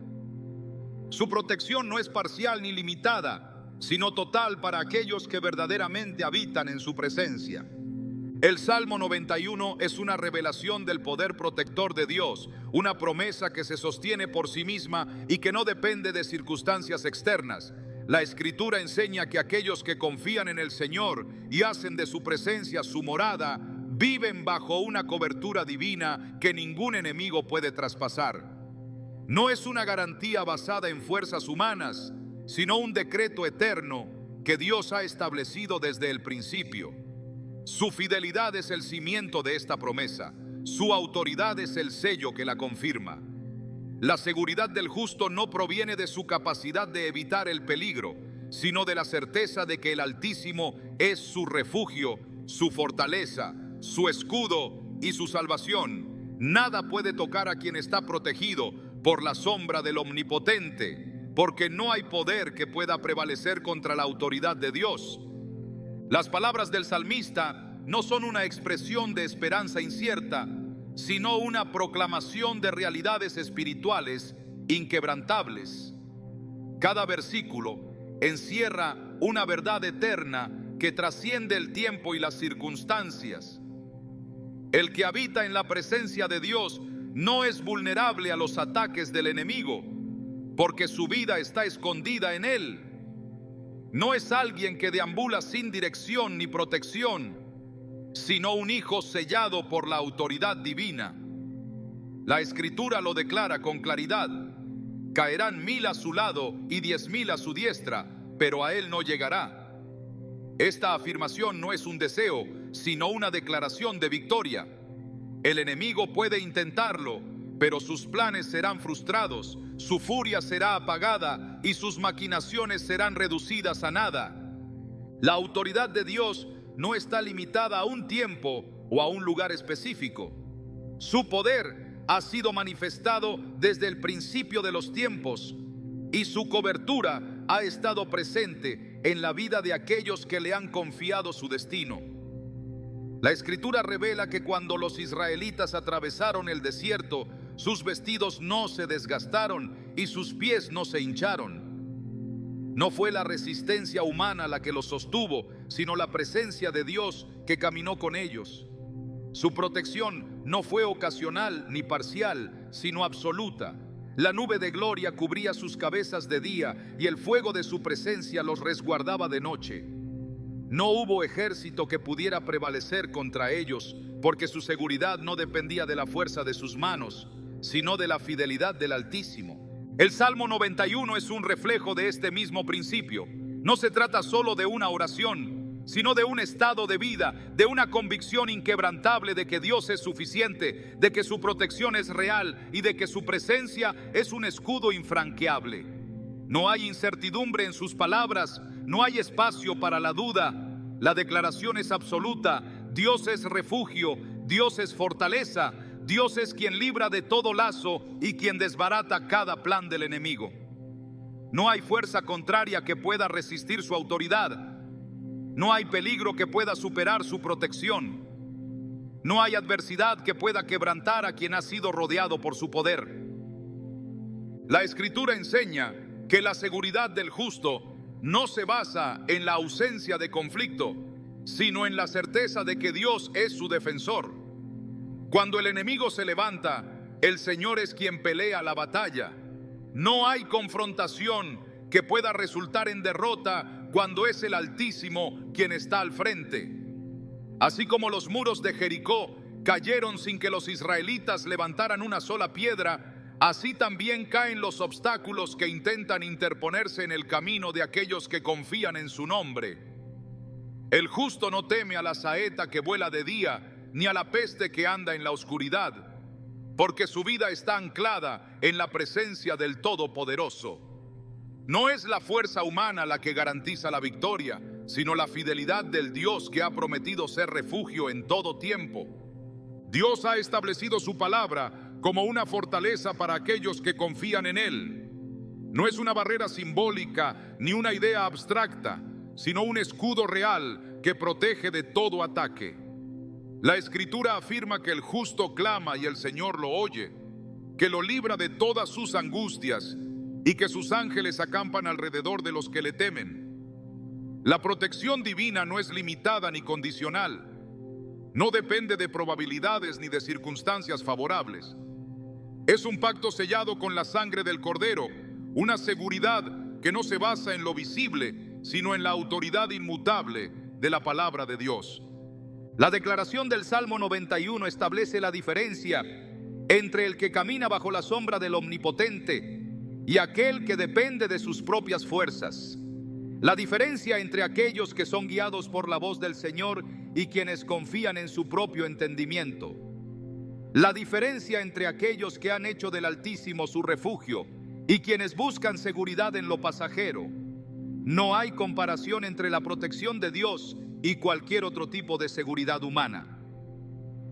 Su protección no es parcial ni limitada, sino total para aquellos que verdaderamente habitan en su presencia. El Salmo 91 es una revelación del poder protector de Dios, una promesa que se sostiene por sí misma y que no depende de circunstancias externas. La Escritura enseña que aquellos que confían en el Señor y hacen de su presencia su morada, viven bajo una cobertura divina que ningún enemigo puede traspasar. No es una garantía basada en fuerzas humanas, sino un decreto eterno que Dios ha establecido desde el principio. Su fidelidad es el cimiento de esta promesa. Su autoridad es el sello que la confirma. La seguridad del justo no proviene de su capacidad de evitar el peligro, sino de la certeza de que el Altísimo es su refugio, su fortaleza, su escudo y su salvación. Nada puede tocar a quien está protegido por la sombra del Omnipotente, porque no hay poder que pueda prevalecer contra la autoridad de Dios. Las palabras del salmista no son una expresión de esperanza incierta, sino una proclamación de realidades espirituales inquebrantables. Cada versículo encierra una verdad eterna que trasciende el tiempo y las circunstancias. El que habita en la presencia de Dios no es vulnerable a los ataques del enemigo, porque su vida está escondida en Él. No es alguien que deambula sin dirección ni protección, sino un hijo sellado por la autoridad divina. La Escritura lo declara con claridad: caerán 1000 a su lado y 10.000 a su diestra, pero a él no llegará. Esta afirmación no es un deseo, sino una declaración de victoria. El enemigo puede intentarlo, pero sus planes serán frustrados, su furia será apagada y sus maquinaciones serán reducidas a nada. La autoridad de Dios no está limitada a un tiempo o a un lugar específico. Su poder ha sido manifestado desde el principio de los tiempos y su cobertura ha estado presente en la vida de aquellos que le han confiado su destino. La Escritura revela que cuando los israelitas atravesaron el desierto, sus vestidos no se desgastaron y sus pies no se hincharon. No fue la resistencia humana la que los sostuvo, sino la presencia de Dios que caminó con ellos. Su protección no fue ocasional ni parcial, sino absoluta. La nube de gloria cubría sus cabezas de día y el fuego de su presencia los resguardaba de noche. No hubo ejército que pudiera prevalecer contra ellos, porque su seguridad no dependía de la fuerza de sus manos, sino de la fidelidad del Altísimo. El Salmo 91 es un reflejo de este mismo principio. No se trata solo de una oración, sino de un estado de vida, de una convicción inquebrantable de que Dios es suficiente, de que su protección es real y de que su presencia es un escudo infranqueable. No hay incertidumbre en sus palabras, no hay espacio para la duda. La declaración es absoluta. Dios es refugio, Dios es fortaleza, Dios es quien libra de todo lazo y quien desbarata cada plan del enemigo. No hay fuerza contraria que pueda resistir su autoridad. No hay peligro que pueda superar su protección. No hay adversidad que pueda quebrantar a quien ha sido rodeado por su poder. La Escritura enseña que la seguridad del justo no se basa en la ausencia de conflicto, sino en la certeza de que Dios es su defensor. Cuando el enemigo se levanta, el Señor es quien pelea la batalla. No hay confrontación que pueda resultar en derrota cuando es el Altísimo quien está al frente. Así como los muros de Jericó cayeron sin que los israelitas levantaran una sola piedra, así también caen los obstáculos que intentan interponerse en el camino de aquellos que confían en su nombre. El justo no teme a la saeta que vuela de día, ni a la peste que anda en la oscuridad, porque su vida está anclada en la presencia del Todopoderoso. No es la fuerza humana la que garantiza la victoria, sino la fidelidad del Dios que ha prometido ser refugio en todo tiempo. Dios ha establecido su palabra como una fortaleza para aquellos que confían en Él. No es una barrera simbólica ni una idea abstracta, sino un escudo real que protege de todo ataque. La Escritura afirma que el justo clama y el Señor lo oye, que lo libra de todas sus angustias y que sus ángeles acampan alrededor de los que le temen. La protección divina no es limitada ni condicional. No depende de probabilidades ni de circunstancias favorables. Es un pacto sellado con la sangre del Cordero, una seguridad que no se basa en lo visible, sino en la autoridad inmutable de la palabra de Dios. La declaración del Salmo 91 establece la diferencia entre el que camina bajo la sombra del Omnipotente y aquel que depende de sus propias fuerzas. La diferencia entre aquellos que son guiados por la voz del Señor y quienes confían en su propio entendimiento. La diferencia entre aquellos que han hecho del Altísimo su refugio y quienes buscan seguridad en lo pasajero. No hay comparación entre la protección de Dios y cualquier otro tipo de seguridad humana.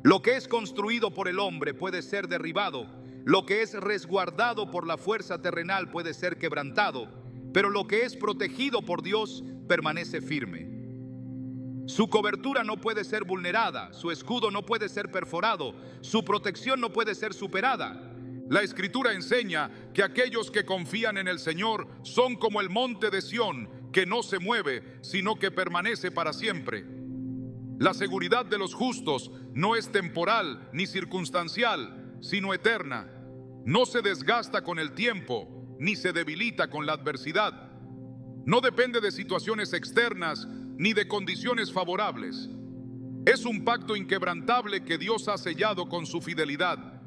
Lo que es construido por el hombre puede ser derribado, lo que es resguardado por la fuerza terrenal puede ser quebrantado, pero lo que es protegido por Dios permanece firme. Su cobertura no puede ser vulnerada, su escudo no puede ser perforado, su protección no puede ser superada. La Escritura enseña que aquellos que confían en el Señor son como el monte de Sión, que no se mueve, sino que permanece para siempre. La seguridad de los justos no es temporal ni circunstancial, sino eterna. No se desgasta con el tiempo, ni se debilita con la adversidad. No depende de situaciones externas ni de condiciones favorables. Es un pacto inquebrantable que Dios ha sellado con su fidelidad.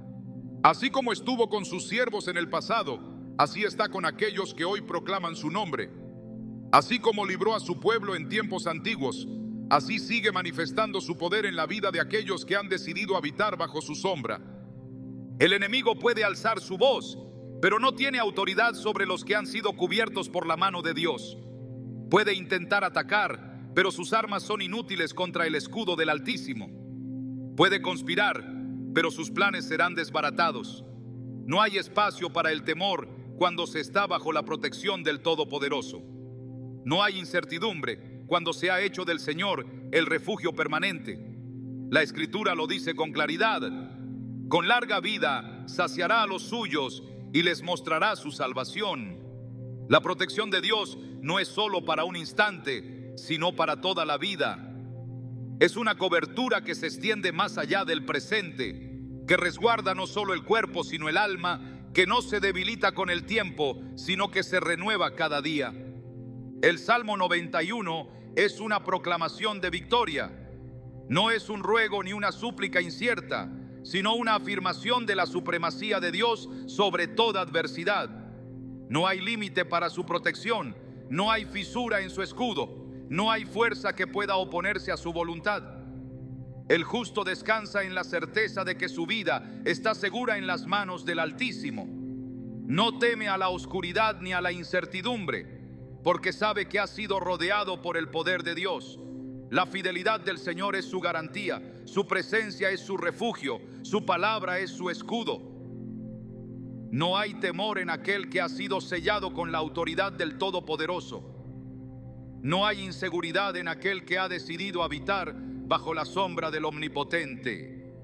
Así como estuvo con sus siervos en el pasado, así está con aquellos que hoy proclaman su nombre. Así como libró a su pueblo en tiempos antiguos, así sigue manifestando su poder en la vida de aquellos que han decidido habitar bajo su sombra. El enemigo puede alzar su voz, pero no tiene autoridad sobre los que han sido cubiertos por la mano de Dios. Puede intentar atacar, pero sus armas son inútiles contra el escudo del Altísimo. Puede conspirar, pero sus planes serán desbaratados. No hay espacio para el temor cuando se está bajo la protección del Todopoderoso. No hay incertidumbre cuando se ha hecho del Señor el refugio permanente. La Escritura lo dice con claridad: con larga vida saciará a los suyos y les mostrará su salvación. La protección de Dios no es solo para un instante, sino para toda la vida. Es una cobertura que se extiende más allá del presente, que resguarda no solo el cuerpo, sino el alma, que no se debilita con el tiempo, sino que se renueva cada día. El Salmo 91 es una proclamación de victoria. No es un ruego ni una súplica incierta, sino una afirmación de la supremacía de Dios sobre toda adversidad. No hay límite para su protección, no hay fisura en su escudo, no hay fuerza que pueda oponerse a su voluntad. El justo descansa en la certeza de que su vida está segura en las manos del Altísimo. No teme a la oscuridad ni a la incertidumbre, porque sabe que ha sido rodeado por el poder de Dios. La fidelidad del Señor es su garantía, su presencia es su refugio, su palabra es su escudo. No hay temor en aquel que ha sido sellado con la autoridad del Todopoderoso. No hay inseguridad en aquel que ha decidido habitar bajo la sombra del Omnipotente.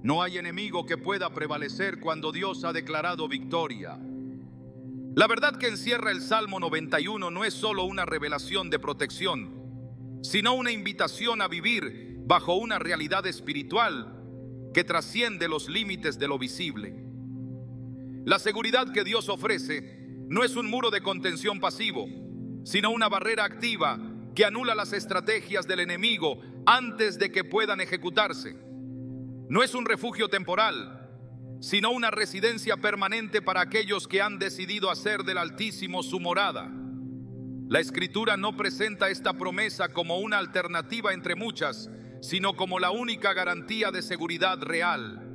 No hay enemigo que pueda prevalecer cuando Dios ha declarado victoria. La verdad que encierra el Salmo 91 no es solo una revelación de protección, sino una invitación a vivir bajo una realidad espiritual que trasciende los límites de lo visible. La seguridad que Dios ofrece no es un muro de contención pasivo, sino una barrera activa que anula las estrategias del enemigo antes de que puedan ejecutarse. No es un refugio temporal, sino una residencia permanente para aquellos que han decidido hacer del Altísimo su morada. La Escritura no presenta esta promesa como una alternativa entre muchas, sino como la única garantía de seguridad real.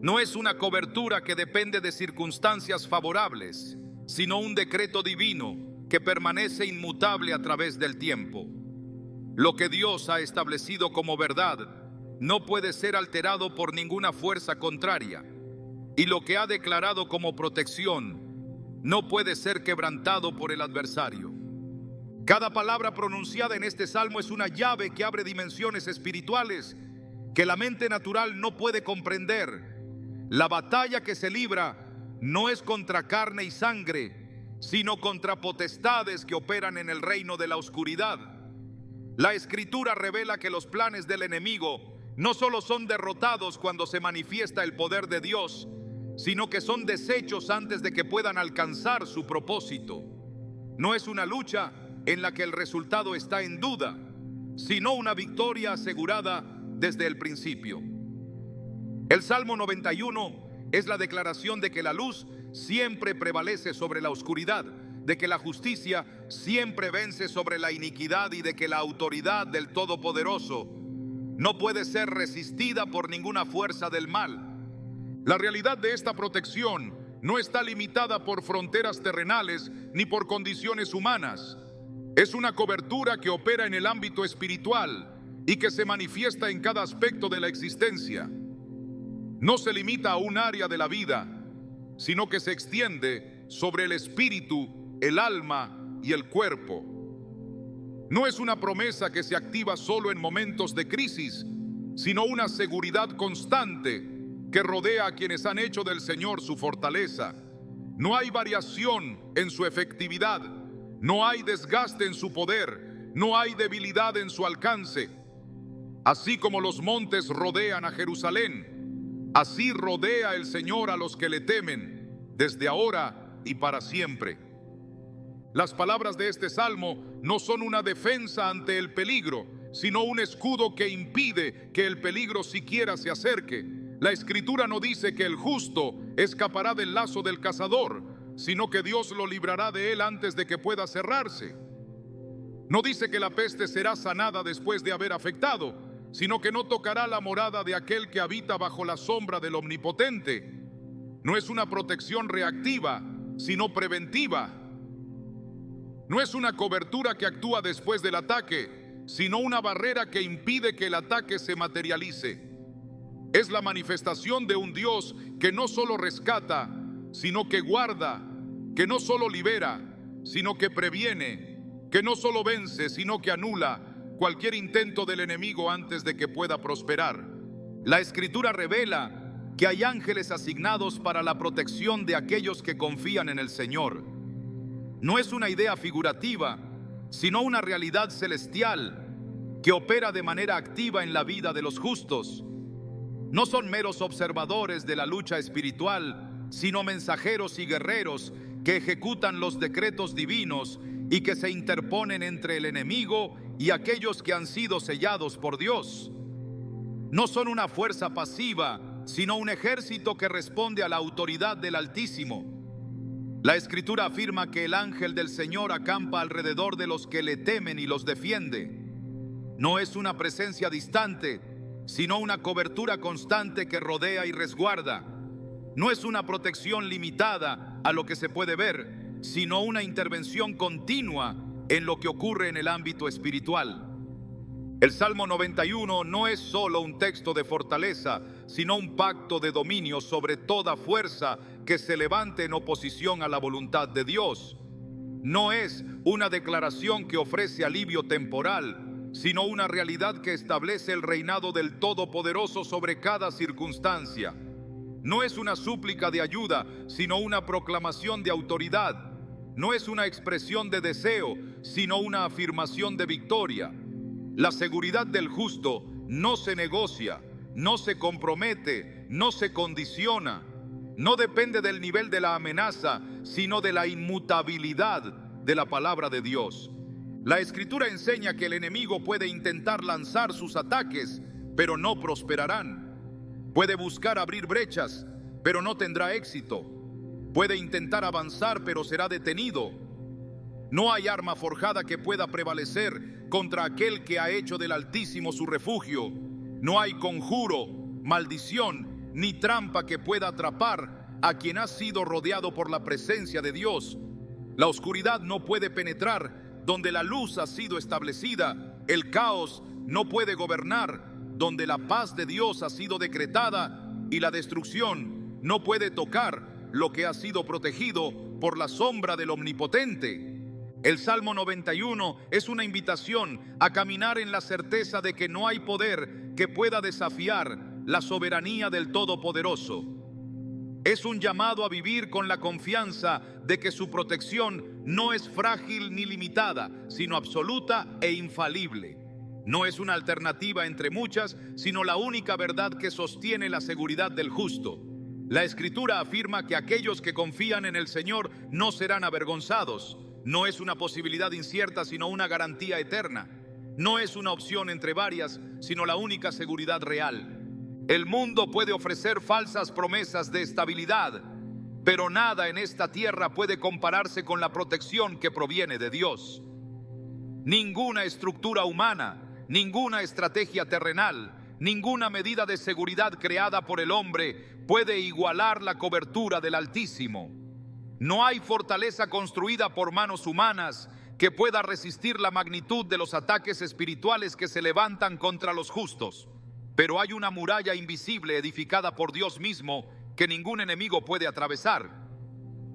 No es una cobertura que depende de circunstancias favorables, sino un decreto divino que permanece inmutable a través del tiempo. Lo que Dios ha establecido como verdad no puede ser alterado por ninguna fuerza contraria, y lo que ha declarado como protección no puede ser quebrantado por el adversario. Cada palabra pronunciada en este salmo es una llave que abre dimensiones espirituales que la mente natural no puede comprender. La batalla que se libra no es contra carne y sangre, sino contra potestades que operan en el reino de la oscuridad. La Escritura revela que los planes del enemigo no solo son derrotados cuando se manifiesta el poder de Dios, sino que son deshechos antes de que puedan alcanzar su propósito. No es una lucha en la que el resultado está en duda, sino una victoria asegurada desde el principio. El Salmo 91 es la declaración de que la luz siempre prevalece sobre la oscuridad, de que la justicia siempre vence sobre la iniquidad y de que la autoridad del Todopoderoso no puede ser resistida por ninguna fuerza del mal. La realidad de esta protección no está limitada por fronteras terrenales ni por condiciones humanas. Es una cobertura que opera en el ámbito espiritual y que se manifiesta en cada aspecto de la existencia. No se limita a un área de la vida, sino que se extiende sobre el espíritu, el alma y el cuerpo. No es una promesa que se activa solo en momentos de crisis, sino una seguridad constante que rodea a quienes han hecho del Señor su fortaleza. No hay variación en su efectividad, no hay desgaste en su poder, no hay debilidad en su alcance. Así como los montes rodean a Jerusalén, así rodea el Señor a los que le temen, desde ahora y para siempre. Las palabras de este salmo no son una defensa ante el peligro, sino un escudo que impide que el peligro siquiera se acerque. La Escritura no dice que el justo escapará del lazo del cazador, sino que Dios lo librará de él antes de que pueda cerrarse. No dice que la peste será sanada después de haber afectado, sino que no tocará la morada de aquel que habita bajo la sombra del Omnipotente. No es una protección reactiva, sino preventiva. No es una cobertura que actúa después del ataque, sino una barrera que impide que el ataque se materialice. Es la manifestación de un Dios que no solo rescata, sino que guarda, que no solo libera, sino que previene, que no solo vence, sino que anula cualquier intento del enemigo antes de que pueda prosperar. La Escritura revela que hay ángeles asignados para la protección de aquellos que confían en el Señor. No es una idea figurativa, sino una realidad celestial que opera de manera activa en la vida de los justos. No son meros observadores de la lucha espiritual, sino mensajeros y guerreros que ejecutan los decretos divinos y que se interponen entre el enemigo y aquellos que han sido sellados por Dios. No son una fuerza pasiva, sino un ejército que responde a la autoridad del Altísimo. La Escritura afirma que el ángel del Señor acampa alrededor de los que le temen y los defiende. No es una presencia distante, sino una cobertura constante que rodea y resguarda. No es una protección limitada a lo que se puede ver, sino una intervención continua en lo que ocurre en el ámbito espiritual. El Salmo 91 no es solo un texto de fortaleza, sino un pacto de dominio sobre toda fuerza que se levante en oposición a la voluntad de Dios. No es una declaración que ofrece alivio temporal, sino una realidad que establece el reinado del Todopoderoso sobre cada circunstancia. No es una súplica de ayuda, sino una proclamación de autoridad. No es una expresión de deseo, sino una afirmación de victoria. La seguridad del justo no se negocia, no se compromete, no se condiciona. No depende del nivel de la amenaza, sino de la inmutabilidad de la palabra de Dios. La Escritura enseña que el enemigo puede intentar lanzar sus ataques, pero no prosperarán. Puede buscar abrir brechas, pero no tendrá éxito. Puede intentar avanzar, pero será detenido. No hay arma forjada que pueda prevalecer contra aquel que ha hecho del Altísimo su refugio. No hay conjuro, maldición, ni trampa que pueda atrapar a quien ha sido rodeado por la presencia de Dios. La oscuridad no puede penetrar donde la luz ha sido establecida. El caos no puede gobernar donde la paz de Dios ha sido decretada, y la destrucción no puede tocar lo que ha sido protegido por la sombra del Omnipotente. El Salmo 91 es una invitación a caminar en la certeza de que no hay poder que pueda desafiar la soberanía del Todopoderoso. Es un llamado a vivir con la confianza de que su protección no es frágil ni limitada, sino absoluta e infalible. No es una alternativa entre muchas, sino la única verdad que sostiene la seguridad del justo. La Escritura afirma que aquellos que confían en el Señor no serán avergonzados. No es una posibilidad incierta, sino una garantía eterna. No es una opción entre varias, sino la única seguridad real. El mundo puede ofrecer falsas promesas de estabilidad, pero nada en esta tierra puede compararse con la protección que proviene de Dios. Ninguna estructura humana, ninguna estrategia terrenal, ninguna medida de seguridad creada por el hombre puede igualar la cobertura del Altísimo. No hay fortaleza construida por manos humanas que pueda resistir la magnitud de los ataques espirituales que se levantan contra los justos. Pero hay una muralla invisible edificada por Dios mismo que ningún enemigo puede atravesar.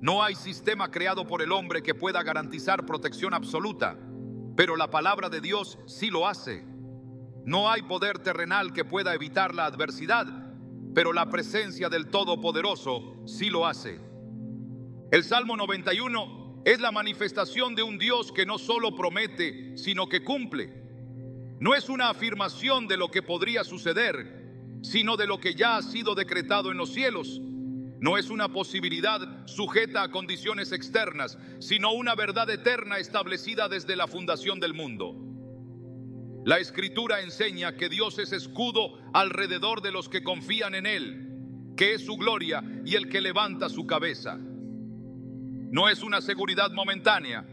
No hay sistema creado por el hombre que pueda garantizar protección absoluta, pero la palabra de Dios sí lo hace. No hay poder terrenal que pueda evitar la adversidad, pero la presencia del Todopoderoso sí lo hace. El Salmo 91 es la manifestación de un Dios que no solo promete, sino que cumple. No es una afirmación de lo que podría suceder, sino de lo que ya ha sido decretado en los cielos. No es una posibilidad sujeta a condiciones externas, sino una verdad eterna establecida desde la fundación del mundo. La Escritura enseña que Dios es escudo alrededor de los que confían en Él, que es su gloria y el que levanta su cabeza. No es una seguridad momentánea,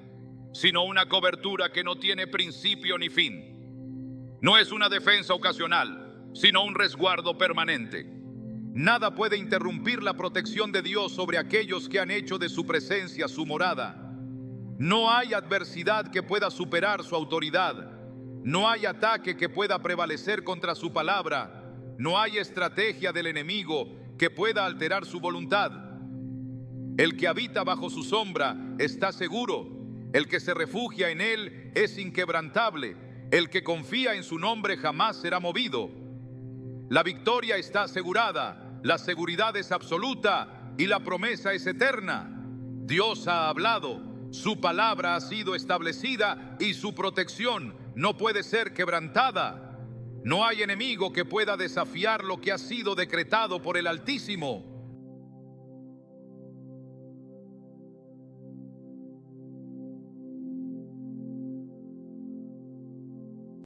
sino una cobertura que no tiene principio ni fin. No es una defensa ocasional, sino un resguardo permanente. Nada puede interrumpir la protección de Dios sobre aquellos que han hecho de su presencia su morada. No hay adversidad que pueda superar su autoridad. No hay ataque que pueda prevalecer contra su palabra. No hay estrategia del enemigo que pueda alterar su voluntad. El que habita bajo su sombra está seguro. El que se refugia en él es inquebrantable. El que confía en su nombre jamás será movido. La victoria está asegurada, la seguridad es absoluta y la promesa es eterna. Dios ha hablado, su palabra ha sido establecida y su protección no puede ser quebrantada. No hay enemigo que pueda desafiar lo que ha sido decretado por el Altísimo.